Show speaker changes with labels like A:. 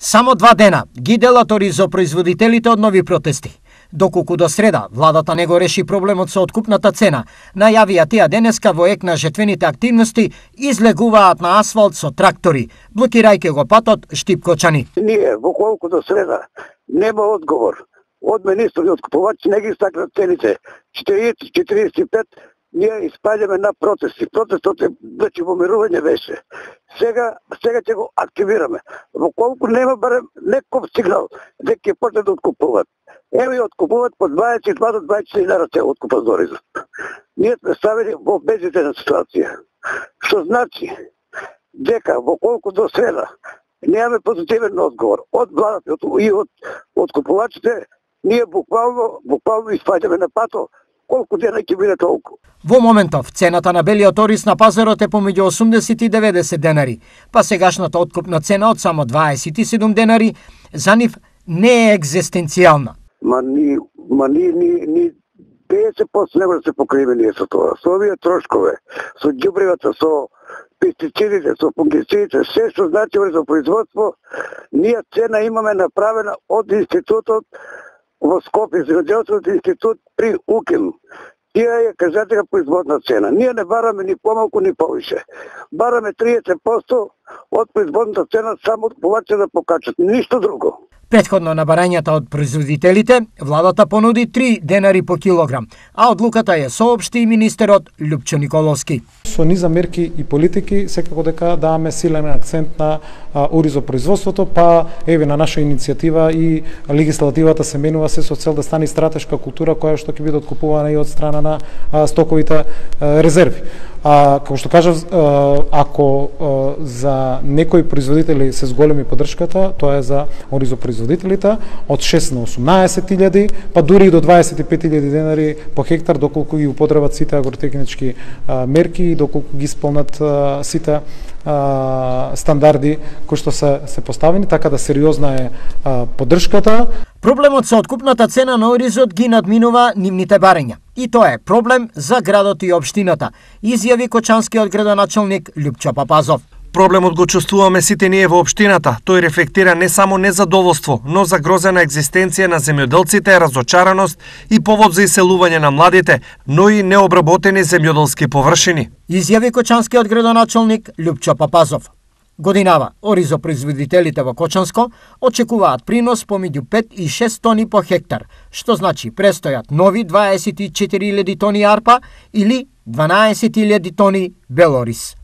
A: Само 2 дена ги делат оризопроизводителите од нови протести. Доколку до среда владата не го реши проблемот со откупната цена, најавија тие денеска во ек на жетвените активности излегуваат на асфалт со трактори, блокирајќи го патот Штипкочани.
B: Ние, доколку до среда нема одговор од министрот и откупувачи не ги стакнат цените 40-45, ние испаѓаме на протести. Протестот е вече помирување беше. Сега ќе го активираме. Доколку нема барем некој сигнал дека ќе почнат да откупуваат. Ево и откупуваат по 22 до 24 dinara те откупа за оризот. Ние сме ставили во безидејна ситуација. Што значи дека доколку до среда немаме позитивен одговор од владата и од откупувачите, ние буквално испаѓаме на пато. Колку дена ќе биде толку.
A: Во моментов, цената на белиот ориз на пазарот е помеѓу 80 и 90 денари, па сегашната откупна цена од само 27 денари за нив не е екзистенцијална.
B: Ни 50% него да се покриме ние со тоа. Со овие трошкове, со ѓубривата, со пестицидите, со фунгицидите, се што значи за производство, ние цена имаме направена од институтот во Скопје, земјоделскиот институт при УКИМ. Тие е кажатека производна цена. Ние не бараме ни помалку ни повише. Бараме 30% од производната цена само повеќе да покачат, ништо друго.
A: Претходно на барањата од производителите, владата понуди 3 денари по килограм, а одлуката ја соопшти и министерот Љупчо Николовски.
C: Со низа мерки и политики секако дека даваме силен акцент на оризопроизводството, па еве на наша иницијатива и легислативата се менува се со цел да стане стратешка култура која што ќе биде откупувана и од страна на стоковите резерви. Како што кажав, ако за некои производители се зголеми поддршката, тоа е за оризопроизводителите од 6 на 18.000, па дури и до 25.000 денари по хектар, доколку ги употребат сите агротехнички мерки и доколку ги исполнат сите стандарди кои што се поставени, така да сериозна е поддршката.
A: Проблемот со откупната цена на оризот ги надминува нивните барања. И тоа е проблем за градот и општината, изјави кочанскиот градоначалник Љупчо Папазов.
D: Проблемот го чувствуваме сите ние во општината. Тој рефлектира не само незадоволство, но загрозена екзистенција на земјоделците, разочараност и повод за иселување на младите, но и необработени земјоделски површини.
A: Изјави кочанскиот градоначалник Љупчо Папазов. Годинава, оризопроизводителите во Кочанско очекуваат принос помеѓу 5 и 6 тони по хектар, што значи престојат нови 24.000 тони арпа или 12.000 тони бел ориз.